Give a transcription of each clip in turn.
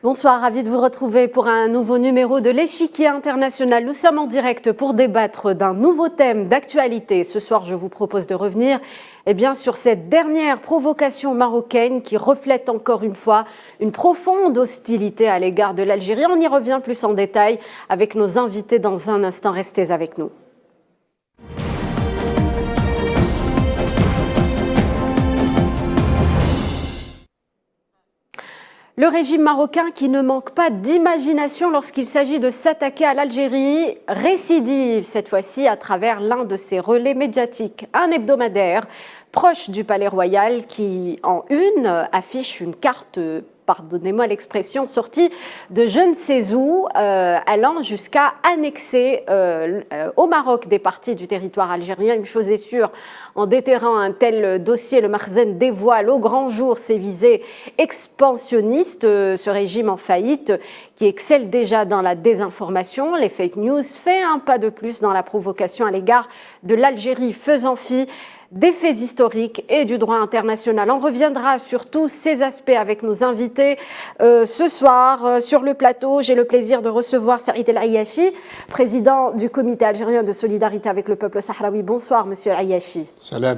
Bonsoir, ravi de vous retrouver pour un nouveau numéro de l'Échiquier International. Nous sommes en direct pour débattre d'un nouveau thème d'actualité. Ce soir, je vous propose de revenir sur cette dernière provocation marocaine qui reflète encore une fois une profonde hostilité à l'égard de l'Algérie. On y revient plus en détail avec nos invités dans un instant. Restez avec nous. Le régime marocain qui ne manque pas d'imagination lorsqu'il s'agit de s'attaquer à l'Algérie récidive cette fois-ci à travers l'un de ses relais médiatiques, un hebdomadaire proche du Palais Royal qui en une affiche une carte, pardonnez-moi l'expression, sortie de je ne sais où, allant jusqu'à annexer au Maroc des parties du territoire algérien. Une chose est sûre, en déterrant un tel dossier, le Makhzen dévoile au grand jour ses visées expansionnistes, ce régime en faillite qui excelle déjà dans la désinformation, les fake news, fait un pas de plus dans la provocation à l'égard de l'Algérie, faisant fi des faits historiques et du droit international. On reviendra sur tous ces aspects avec nos invités. Ce soir, sur le plateau, j'ai le plaisir de recevoir Saïd El Ayachi, président du comité algérien de solidarité avec le peuple sahraoui. Bonsoir, monsieur El Ayachi. Salam.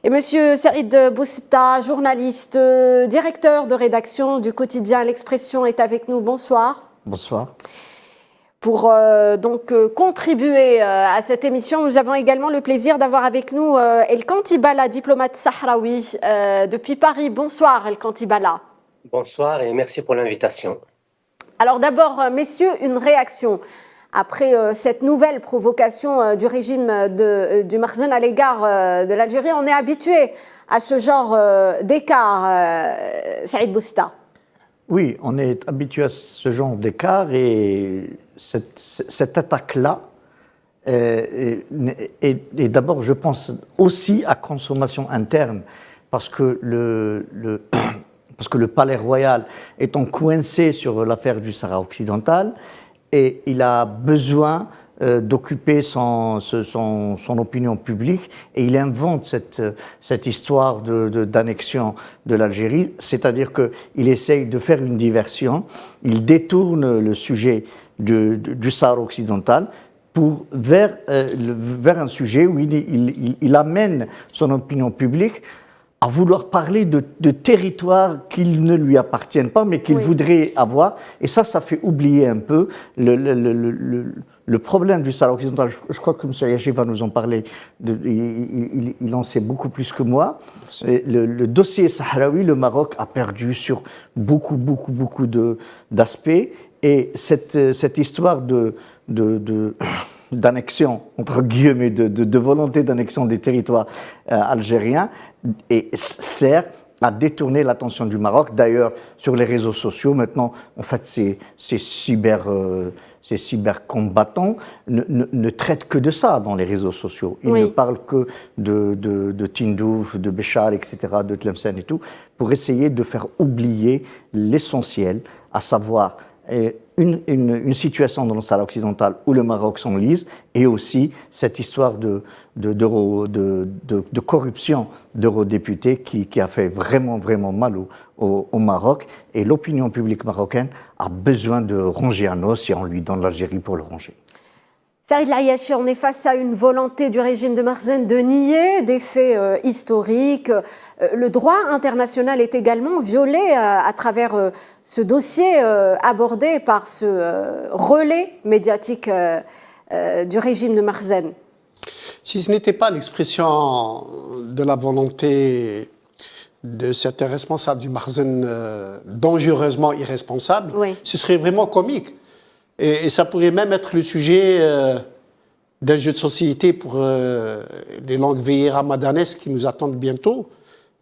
Et monsieur Saïd Boussita, journaliste, directeur de rédaction du quotidien L'Expression, est avec nous. Bonsoir. Bonsoir. Pour contribuer à cette émission, nous avons également le plaisir d'avoir avec nous El Kantibala, diplomate sahraoui depuis Paris. Bonsoir El Kantibala. Bonsoir et merci pour l'invitation. Alors d'abord, messieurs, une réaction après cette nouvelle provocation du régime du Makhzen à l'égard de l'Algérie. On est habitué à ce genre d'écart, Saïd Boussita. Oui, on est habitué à ce genre d'écart et cette attaque-là est d'abord, je pense, aussi à consommation interne parce que le Palais Royal étant coincé sur l'affaire du Sahara occidental et il a besoin d'occuper son opinion publique et il invente cette histoire d'annexion de l'Algérie, c'est-à-dire qu'il essaye de faire une diversion, il détourne le sujet du Sahara occidental vers un sujet où il amène son opinion publique à vouloir parler de territoires qui ne lui appartiennent pas, mais qu'il voudrait avoir. Et ça fait oublier un peu le problème du Sahara occidental. Je crois que M. Ayachi va nous en parler. Il en sait beaucoup plus que moi. Le dossier sahraoui, le Maroc a perdu sur beaucoup d'aspects. Et cette histoire d'annexion, entre guillemets, de volonté d'annexion des territoires algériens, et sert à détourner l'attention du Maroc. D'ailleurs, sur les réseaux sociaux, maintenant, en fait, ces cybercombattants ne traitent que de ça dans les réseaux sociaux. Ils ne parlent que de Tindouf, de Béchar, etc., de Tlemcen et tout, pour essayer de faire oublier l'essentiel, à savoir une situation dans le Sahara occidental où le Maroc s'enlise et aussi cette histoire de corruption d'eurodéputés qui a fait vraiment mal au Maroc, et l'opinion publique marocaine a besoin de ronger un os et on lui donne l'Algérie pour le ronger. Saïd El Ayachi, on est face à une volonté du régime de Makhzen de nier des faits historiques. Le droit international est également violé à travers ce dossier abordé par ce relais médiatique du régime de Makhzen. Si ce n'était pas l'expression de la volonté de certains responsables du Makhzen dangereusement irresponsables, ce serait vraiment comique. Et ça pourrait même être le sujet d'un jeu de société pour les langues veillées ramadanesques qui nous attendent bientôt.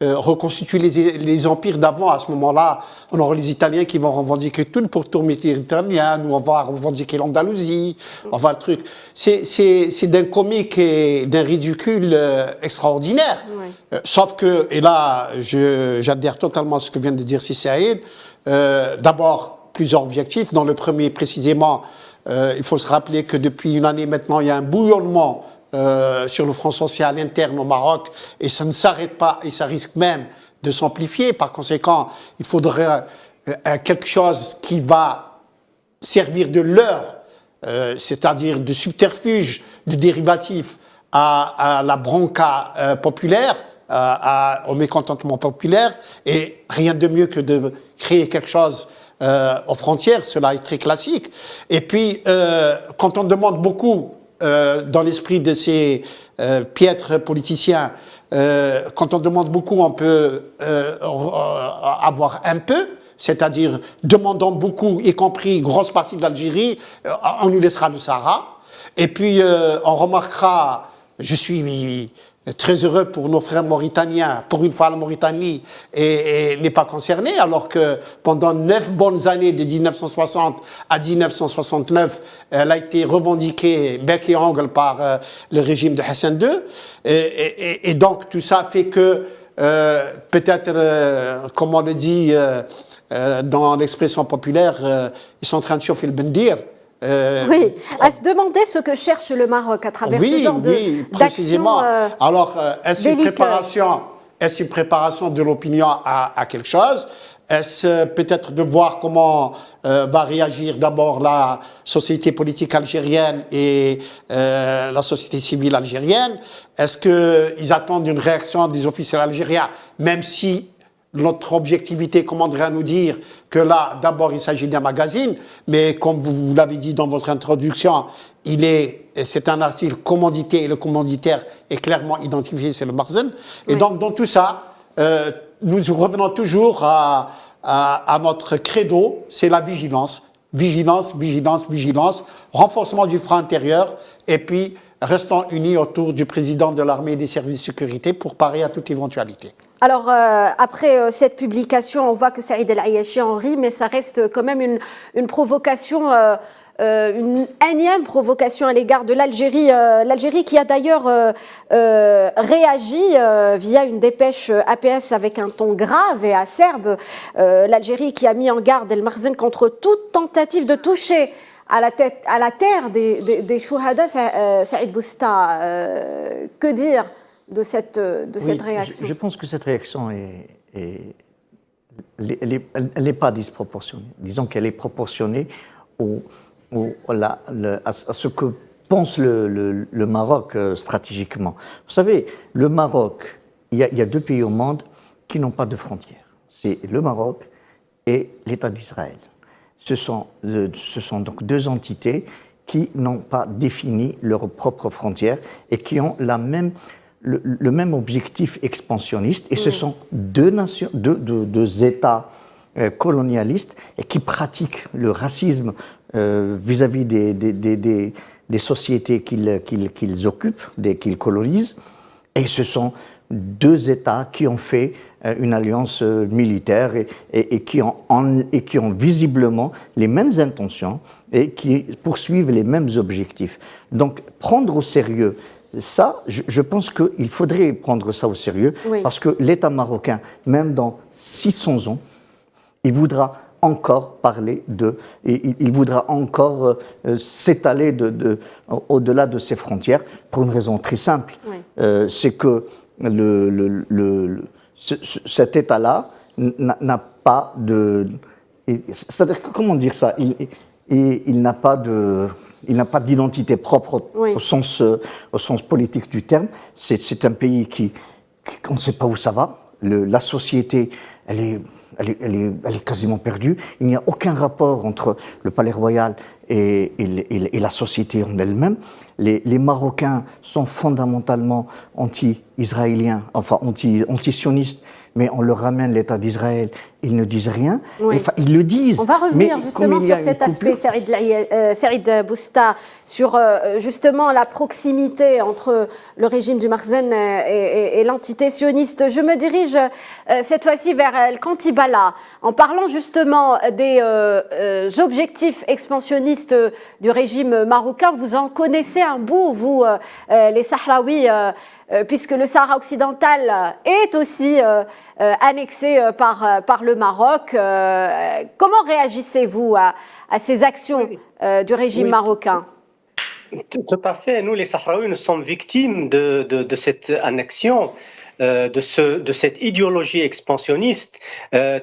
Reconstituer les empires d'avant, à ce moment-là, on aura les Italiens qui vont revendiquer tout le pourtour méditerranéen, nous on va revendiquer l'Andalousie, on va le truc. C'est d'un comique et d'un ridicule extraordinaire. Sauf que, et là, j'adhère totalement à ce que vient de dire Saïd, d'abord, plusieurs objectifs. Dans le premier, précisément, il faut se rappeler que depuis une année maintenant, il y a un bouillonnement sur le front social interne au Maroc, et ça ne s'arrête pas, et ça risque même de s'amplifier. Par conséquent, il faudrait quelque chose qui va servir de leurre, c'est-à-dire de subterfuge, de dérivatif à la bronca populaire, au mécontentement populaire, et rien de mieux que de créer quelque chose aux frontières, cela est très classique. Et puis, quand on demande beaucoup dans l'esprit de ces piètres politiciens, quand on demande beaucoup, on peut avoir un peu, c'est-à-dire demandant beaucoup, y compris une grosse partie de l'Algérie, on nous laissera le Sahara. Et puis, on remarquera, je suis très heureux pour nos frères mauritaniens, pour une fois la Mauritanie n'est pas concernée, alors que pendant 9 bonnes années, de 1960 à 1969, elle a été revendiquée bec et ongle par le régime de Hassan II. Et donc tout ça fait que peut-être, comme on le dit dans l'expression populaire, ils sont en train de chauffer le bendir. Oui, à se demander ce que cherche le Maroc à travers ce genre précisément. Alors, est-ce belliqueuse. une préparation de l'opinion à quelque chose? Est-ce peut-être de voir comment va réagir d'abord la société politique algérienne et la société civile algérienne? Est-ce qu'ils attendent une réaction des officiels algériens, même si notre objectivité commanderait à nous dire que là, d'abord, il s'agit d'un magazine, mais comme vous l'avez dit dans votre introduction, c'est un article commandité et le commanditaire est clairement identifié, c'est le Makhzen. Et donc, dans tout ça, nous revenons toujours à notre credo, c'est la vigilance. Vigilance, vigilance, vigilance, renforcement du front intérieur, et puis restons unis autour du président de l'armée et des services de sécurité pour parer à toute éventualité. Alors, après cette publication, on voit que Saïd El-Ayachi en rit, mais ça reste quand même une provocation, une énième provocation à l'égard de l'Algérie. L'Algérie qui a d'ailleurs réagi via une dépêche APS avec un ton grave et acerbe. L'Algérie qui a mis en garde El Makhzen contre toute tentative de toucher à la terre des Chouhada. Saïd Bousta, que dire de cette réaction? Je pense que cette réaction elle n'est pas disproportionnée. Disons qu'elle est proportionnée à ce que pense le Maroc stratégiquement. Vous savez, le Maroc, il y a 2 pays au monde qui n'ont pas de frontières. C'est le Maroc et l'État d'Israël. Ce sont donc 2 entités qui n'ont pas défini leurs propres frontières et qui ont le même objectif expansionniste. Et ce sont 2 États colonialistes et qui pratiquent le racisme vis-à-vis des sociétés qu'ils occupent, qu'ils colonisent. Et ce sont 2 États qui ont fait une alliance militaire et qui ont visiblement les mêmes intentions et qui poursuivent les mêmes objectifs. Donc, prendre au sérieux ça, je pense qu'il faudrait prendre ça au sérieux, parce que l'État marocain, même dans 600 ans, il voudra encore parler il voudra encore s'étaler au-delà de ses frontières, pour une raison très simple. C'est que cet État-là n'a pas de... C'est-à-dire, comment dire ça? Il n'a pas d'identité propre au sens politique du terme. C'est un pays on ne sait pas où ça va. La société, elle est quasiment perdue. Il n'y a aucun rapport entre le palais royal et la société en elle-même. Les Marocains sont fondamentalement anti-israéliens, enfin anti-sionistes, mais on leur ramène l'État d'Israël, ils ne disent rien. Enfin, ils le disent. On va revenir justement sur cet aspect, Saïd Bousta, sur justement la proximité entre le régime du Makhzen et l'entité sioniste. Je me dirige cette fois-ci vers El Kantibala, en parlant justement des objectifs expansionnistes du régime marocain. Vous en connaissez un bout, vous, les Sahraouis, puisque le Sahara occidental est aussi annexé par le Maroc. Comment réagissez-vous à ces actions du régime marocain? Tout à fait. Nous, les Sahraouis, nous sommes victimes de cette annexion. de cette idéologie expansionniste.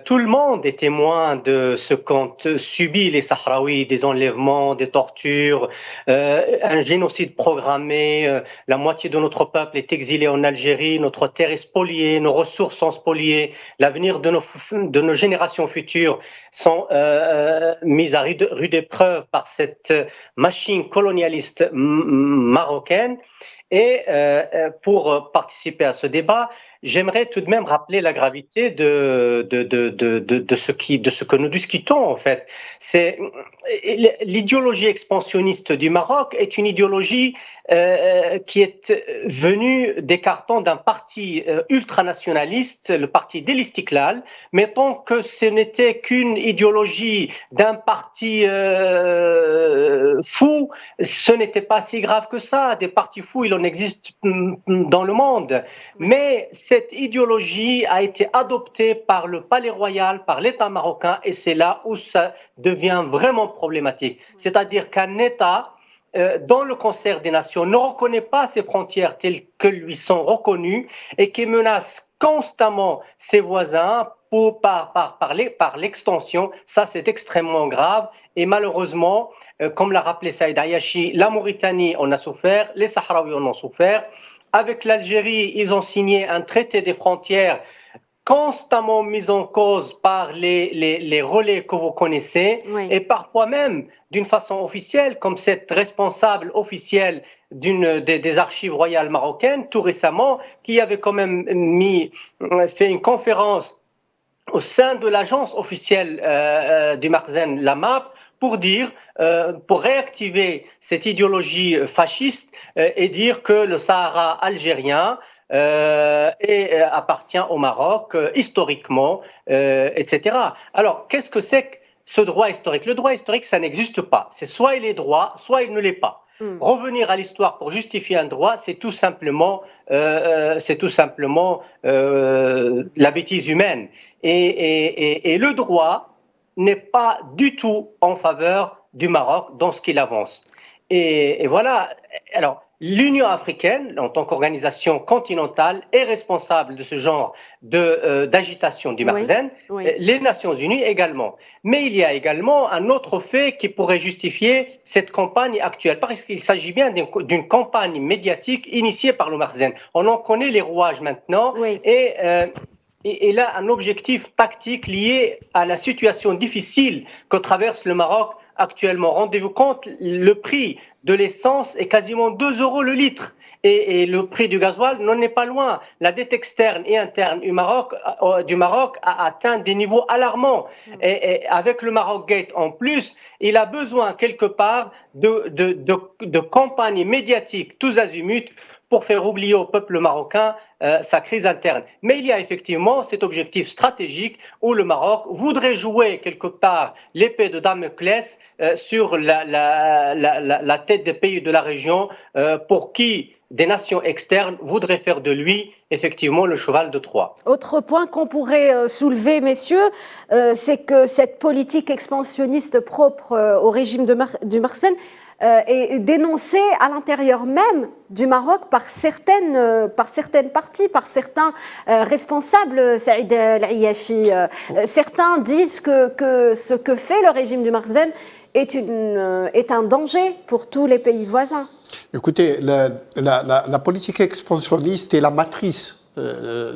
Tout le monde est témoin de ce qu'ont subi les Sahraouis, des enlèvements, des tortures, un génocide programmé. La moitié de notre peuple est exilé en Algérie, notre terre est spoliée, nos ressources sont spoliées, l'avenir de nos générations futures sont mises à rude épreuve par cette machine colonialiste marocaine. Et pour participer à ce débat, j'aimerais tout de même rappeler la gravité de ce que nous discutons en fait. C'est l'idéologie expansionniste du Maroc est une idéologie qui est venue des cartons d'un parti ultranationaliste, le parti d'El Istiklal, mais tant que ce n'était qu'une idéologie d'un parti fou, ce n'était pas si grave que ça. Des partis fous, il en existe dans le monde. Mais cette idéologie a été adoptée par le Palais Royal, par l'État marocain, et c'est là où ça devient vraiment problématique. C'est-à-dire qu'un État, dans le concert des nations, ne reconnaît pas ses frontières telles que lui sont reconnues et qui menace constamment ses voisins par l'extension. Ça, c'est extrêmement grave. Et malheureusement, comme l'a rappelé Saïd Ayachi, la Mauritanie en a souffert, les Sahraouis en ont souffert. Avec l'Algérie, ils ont signé un traité des frontières constamment mis en cause par les relais que vous connaissez, oui. Et parfois même d'une façon officielle, comme cette responsable officielle des archives royales marocaines, tout récemment, qui avait quand même fait une conférence au sein de l'agence officielle du Makhzen, la MAP, pour réactiver cette idéologie fasciste et dire que le Sahara algérien appartient au Maroc historiquement, etc. Alors, qu'est-ce que c'est que ce droit historique? Le droit historique, ça n'existe pas. C'est soit il est droit, soit il ne l'est pas. Revenir à l'histoire pour justifier un droit, c'est tout simplement la bêtise humaine. Et le droit n'est pas du tout en faveur du Maroc dans ce qu'il avance. Et voilà. Alors, l'Union africaine, en tant qu'organisation continentale, est responsable de ce genre d'agitation du Makhzen, oui. Les Nations Unies également. Mais il y a également un autre fait qui pourrait justifier cette campagne actuelle, parce qu'il s'agit bien d'une campagne médiatique initiée par le Makhzen. On en connaît les rouages maintenant, oui. Et là, un objectif tactique lié à la situation difficile que traverse le Maroc actuellement. Rendez-vous compte, le prix de l'essence est quasiment 2 € le litre. Et le prix du gasoil n'en est pas loin. La dette externe et interne du Maroc a atteint des niveaux alarmants. Et avec le Maroc Gate en plus, il a besoin quelque part de campagnes médiatiques tous azimuts pour faire oublier au peuple marocain sa crise interne. Mais il y a effectivement cet objectif stratégique où le Maroc voudrait jouer quelque part l'épée de Damoclès sur la tête des pays de la région pour qui des nations externes voudraient faire de lui effectivement le cheval de Troie. Autre point qu'on pourrait soulever, messieurs, c'est que cette politique expansionniste propre au régime du Makhzen est dénoncée à l'intérieur même du Maroc par certaines parties, par certains responsables, Saïd El-Ayachi. Certains disent que ce que fait le régime du Makhzen est un danger pour tous les pays voisins. Écoutez, la politique expansionniste est la matrice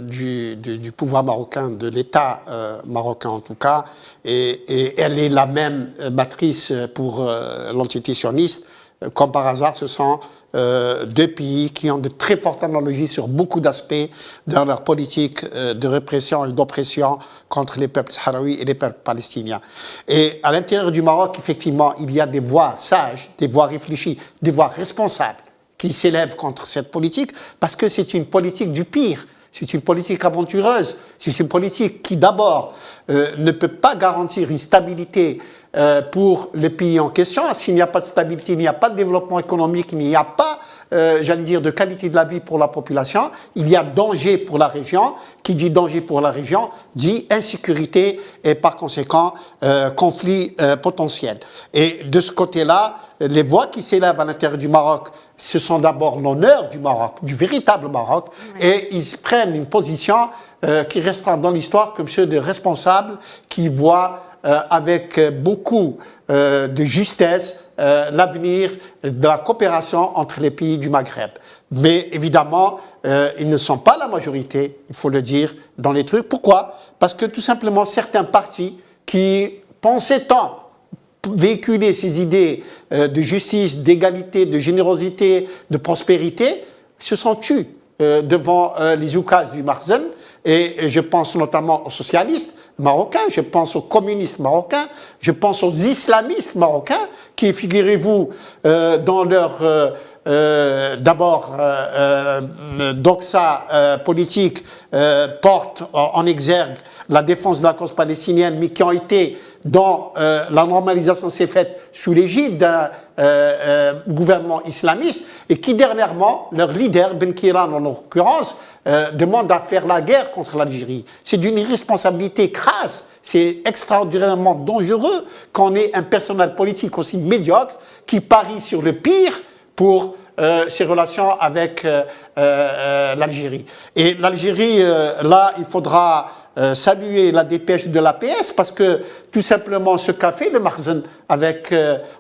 du pouvoir marocain, de l'État marocain en tout cas, et elle est la même matrice pour l'entité sioniste. Comme par hasard, ce sont deux pays qui ont de très fortes analogies sur beaucoup d'aspects dans leur politique de répression et d'oppression contre les peuples sahraouis et les peuples palestiniens. Et à l'intérieur du Maroc, effectivement, il y a des voix sages, des voix réfléchies, des voix responsables qui s'élèvent contre cette politique parce que c'est une politique du pire. C'est une politique aventureuse, c'est une politique qui d'abord ne peut pas garantir une stabilité pour les pays en question. S'il n'y a pas de stabilité, il n'y a pas de développement économique, il n'y a pas, j'allais dire, de qualité de la vie pour la population. Il y a danger pour la région. Qui dit danger pour la région dit insécurité et par conséquent conflit potentiel. Et de ce côté-là, les voix qui s'élèvent à l'intérieur du Maroc, ce sont d'abord l'honneur du Maroc, du véritable Maroc, et ils prennent une position qui restera dans l'histoire comme ceux de responsables qui voient avec beaucoup de justesse l'avenir de la coopération entre les pays du Maghreb. Mais évidemment, ils ne sont pas la majorité, il faut le dire, dans les trucs. Pourquoi? Parce que tout simplement, certains partis qui pensaient tant véhiculer ces idées de justice, d'égalité, de générosité, de prospérité, se sont tus devant les oukases du Marzen. Et je pense notamment aux socialistes marocains, je pense aux communistes marocains, je pense aux islamistes marocains qui, figurez-vous, dans leur d'abord doxa politique portent en exergue la défense de la cause palestinienne, mais qui ont été dont la normalisation s'est faite sous l'égide d'un gouvernement islamiste et qui dernièrement, leur leader, Ben Kiran en l'occurrence, demande à faire la guerre contre l'Algérie. C'est d'une irresponsabilité crasse, c'est extraordinairement dangereux qu'on ait un personnel politique aussi médiocre qui parie sur le pire pour ses relations avec l'Algérie. Et l'Algérie, là, il faudra saluer la dépêche de l'APS parce que tout simplement ce qu'a fait le Marzen avec,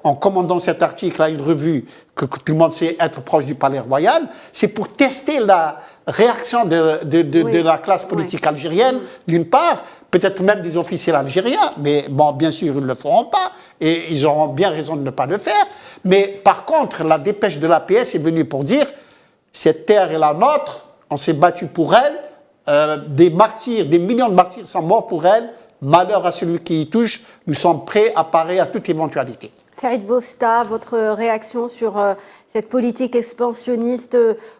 en commandant cet article à une revue que tout le monde sait être proche du Palais Royal, c'est pour tester la réaction de la classe politique algérienne, d'une part, peut-être même des officiels algériens, mais bon, bien sûr, ils ne le feront pas, et ils auront bien raison de ne pas le faire. Mais par contre, la dépêche de l'APS est venue pour dire, cette terre est la nôtre, on s'est battu pour elle, des martyrs, des millions de martyrs sont morts pour elle, malheur à celui qui y touche, nous sommes prêts à parer à toute éventualité. Saïd Bosta, votre réaction sur cette politique expansionniste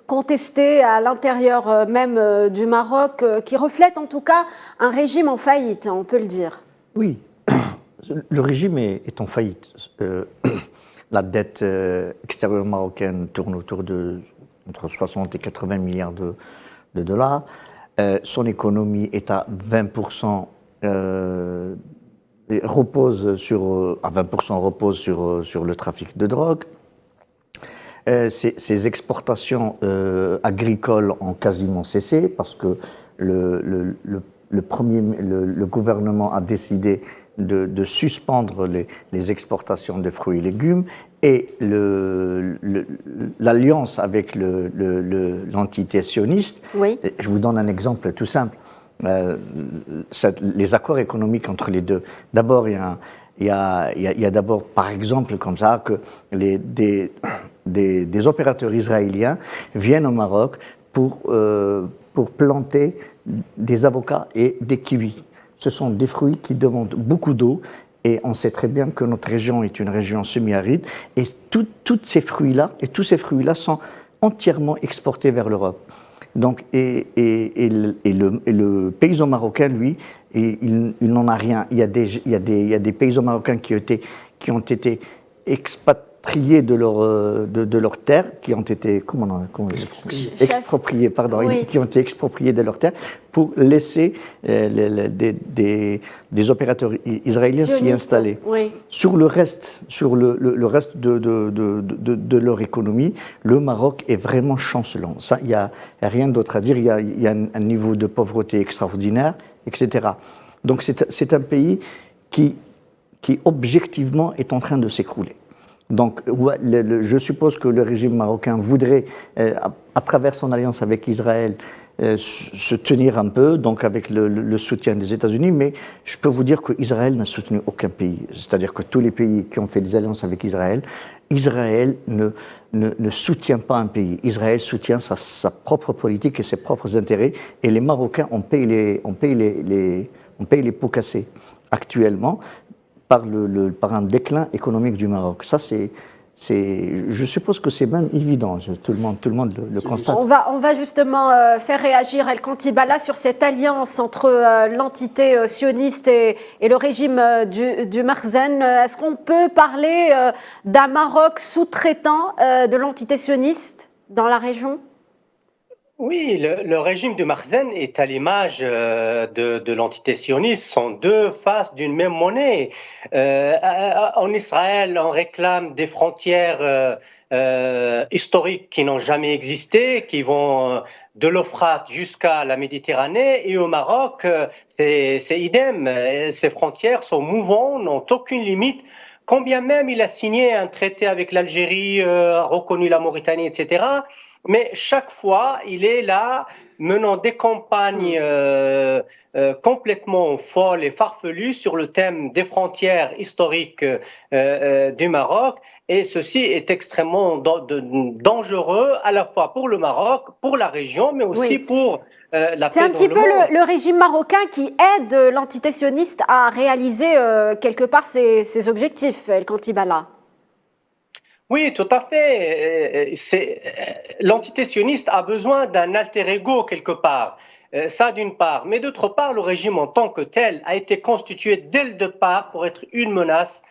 contestée à l'intérieur même du Maroc, qui reflète en tout cas un régime en faillite, on peut le dire. Oui, le régime est en faillite. La dette extérieure marocaine tourne autour de entre 60 et 80 milliards de dollars. Son économie est à 20%, repose sur le trafic de drogue. Ses exportations agricoles ont quasiment cessé parce que le gouvernement a décidé de suspendre les exportations de fruits et légumes et l'alliance avec l'entité sioniste. Oui. Je vous donne un exemple tout simple. Les accords économiques entre les deux. D'abord, il y a d'abord, par exemple, comme ça, que des opérateurs israéliens viennent au Maroc pour planter des avocats et des kiwis. Ce sont des fruits qui demandent beaucoup d'eau et on sait très bien que notre région est une région semi-aride et tous ces fruits-là sont entièrement exportés vers l'Europe. Donc, et le paysan marocain, lui, il n'en a rien. Il y a des paysans marocains qui ont été expatriés de leur terre, qui ont été expropriés, pardon, oui. Qui ont été expropriés de leur terre pour laisser des opérateurs israéliens s'y installer. Oui. Sur le reste, le reste de leur économie, le Maroc est vraiment chancelant. Ça, il n'y a rien d'autre à dire. Il y a un niveau de pauvreté extraordinaire, etc. Donc c'est un pays qui objectivement est en train de s'écrouler. Donc, je suppose que le régime marocain voudrait, à travers son alliance avec Israël, se tenir un peu, donc avec le soutien des États-Unis, mais je peux vous dire qu'Israël n'a soutenu aucun pays. C'est-à-dire que tous les pays qui ont fait des alliances avec Israël, Israël ne soutient pas un pays. Israël soutient sa propre politique et ses propres intérêts, et les Marocains on paye les pots cassés actuellement par un déclin économique du Maroc. Ça, je suppose que c'est même évident, tout le monde le constate. On va justement faire réagir El Kantibala sur cette alliance entre l'entité sioniste et le régime du Marzen. Est-ce qu'on peut parler d'un Maroc sous-traitant de l'entité sioniste dans la région ? Oui, le régime du Marzen est à l'image de l'entité sioniste, sont deux faces d'une même monnaie. En Israël, on réclame des frontières historiques qui n'ont jamais existé, qui vont de l'Euphrate jusqu'à la Méditerranée. Et au Maroc, c'est idem. Ses frontières sont mouvantes, n'ont aucune limite. Quand bien même il a signé un traité avec l'Algérie, reconnu la Mauritanie, etc., mais chaque fois, il est là menant des campagnes complètement folles et farfelues sur le thème des frontières historiques du Maroc. Et ceci est extrêmement dangereux, à la fois pour le Maroc, pour la région, mais aussi pour la paix. C'est un petit peu le régime marocain qui aide l'entité sioniste à réaliser quelque part ses objectifs, El Kantibala. Oui, tout à fait. L'entité sioniste a besoin d'un alter ego quelque part. Ça d'une part. Mais d'autre part, le régime en tant que tel a été constitué dès le départ pour être une menace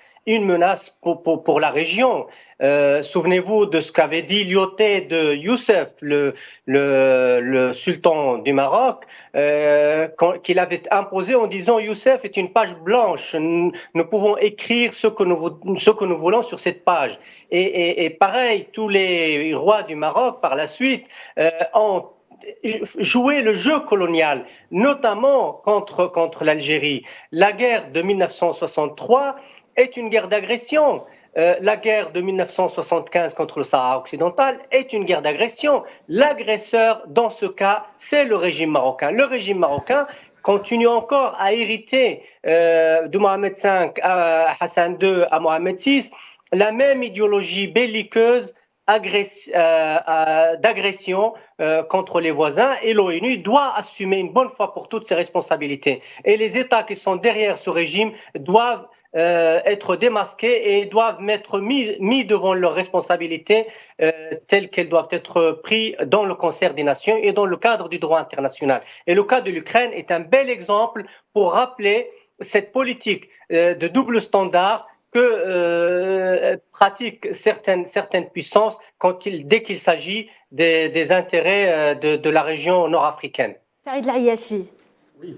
pour la région. Souvenez-vous de ce qu'avait dit Lyautey de Youssef, le sultan du Maroc, qu'il avait imposé en disant: Youssef est une page blanche, nous pouvons écrire ce que nous voulons sur cette page. Et pareil, tous les rois du Maroc par la suite ont joué le jeu colonial, notamment contre l'Algérie. La guerre de 1963 est une guerre d'agression. La guerre de 1975 contre le Sahara occidental est une guerre d'agression. L'agresseur, dans ce cas, c'est le régime marocain. Le régime marocain continue encore à hériter de Mohamed V à Hassan II à Mohamed VI la même idéologie belliqueuse d'agression contre les voisins, et l'ONU doit assumer une bonne fois pour toutes ses responsabilités. Et les États qui sont derrière ce régime doivent être démasqués et doivent être mis devant leurs responsabilités telles qu'elles doivent être prises dans le concert des nations et dans le cadre du droit international. Et le cas de l'Ukraine est un bel exemple pour rappeler cette politique de double standard que pratiquent certaines puissances dès qu'il s'agit des intérêts de la région nord-africaine. Saïd Layachi. Oui.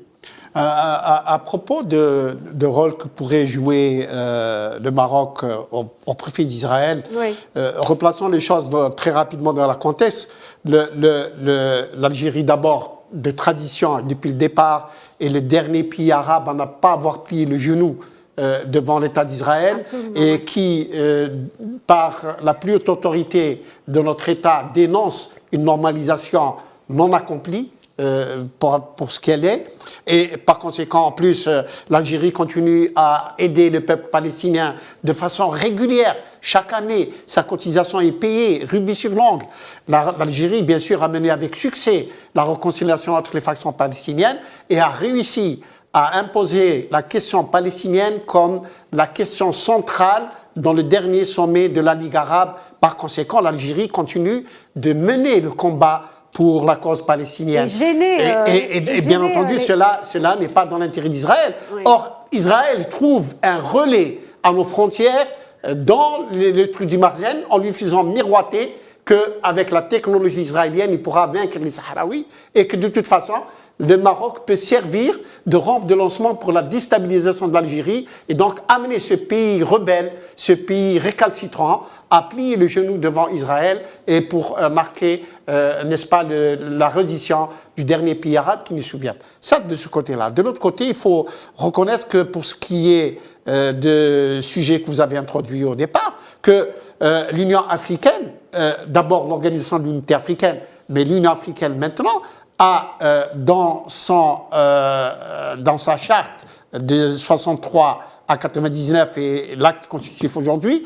À propos de rôle que pourrait jouer le Maroc au profit d'Israël, oui. Replaçons les choses très rapidement dans leur contexte. L'Algérie, d'abord, de tradition, depuis le départ, est le dernier pays arabe à ne pas avoir plié le genou devant l'État d'Israël, et qui, par la plus haute autorité de notre État, dénonce une normalisation non accomplie pour ce qu'elle est. Et par conséquent, en plus, l'Algérie continue à aider le peuple palestinien de façon régulière. Chaque année, sa cotisation est payée, rubis sur l'ongle. L'Algérie, bien sûr, a mené avec succès la réconciliation entre les factions palestiniennes et a réussi à imposer la question palestinienne comme la question centrale dans le dernier sommet de la Ligue arabe. Par conséquent, l'Algérie continue de mener le combat pour la cause palestinienne. Et bien entendu, cela n'est pas dans l'intérêt d'Israël. Oui. Or, Israël trouve un relais à nos frontières dans le truc du Marzen en lui faisant miroiter qu'avec la technologie israélienne, il pourra vaincre les Sahraouis et que de toute façon, le Maroc peut servir de rampe de lancement pour la déstabilisation de l'Algérie et donc amener ce pays rebelle, ce pays récalcitrant à plier le genou devant Israël et pour marquer, n'est-ce pas, la reddition du dernier pays arabe qui nous souvient. Ça, de ce côté-là. De l'autre côté, il faut reconnaître que pour ce qui est de sujet que vous avez introduit au départ, que l'Union africaine, d'abord l'Organisation de l'Unité africaine, mais l'Union africaine maintenant, a dans sa charte de 63 à 99 et l'acte constitutif aujourd'hui,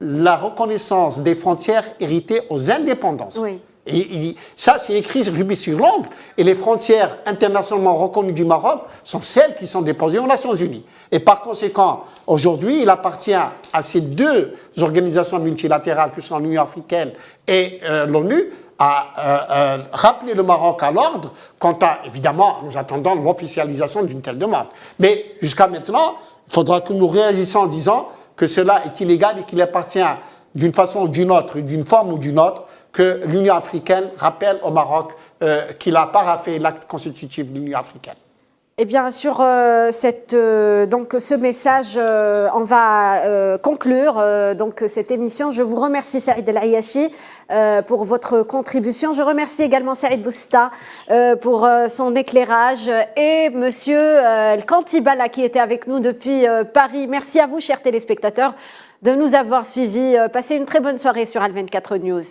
la reconnaissance des frontières héritées aux indépendances. Oui. Et ça, c'est écrit rubis sur l'ongle. Et les frontières internationalement reconnues du Maroc sont celles qui sont déposées aux Nations Unies. Et par conséquent, aujourd'hui, il appartient à ces deux organisations multilatérales que sont l'Union africaine et l'ONU à rappeler le Maroc à l'ordre quant à, évidemment, nous attendons l'officialisation d'une telle demande. Mais jusqu'à maintenant, il faudra que nous réagissions en disant que cela est illégal et qu'il appartient d'une façon ou d'une autre, d'une forme ou d'une autre, que l'Union africaine rappelle au Maroc qu'il a paraphé l'acte constitutif de l'Union africaine. Eh bien, sur donc ce message, on va conclure donc cette émission. Je vous remercie, Saïd El Ayachi, pour votre contribution. Je remercie également Saïd Bousta pour son éclairage et Monsieur El Kantibala qui était avec nous depuis Paris. Merci à vous, chers téléspectateurs, de nous avoir suivis. Passez une très bonne soirée sur Al 24 News.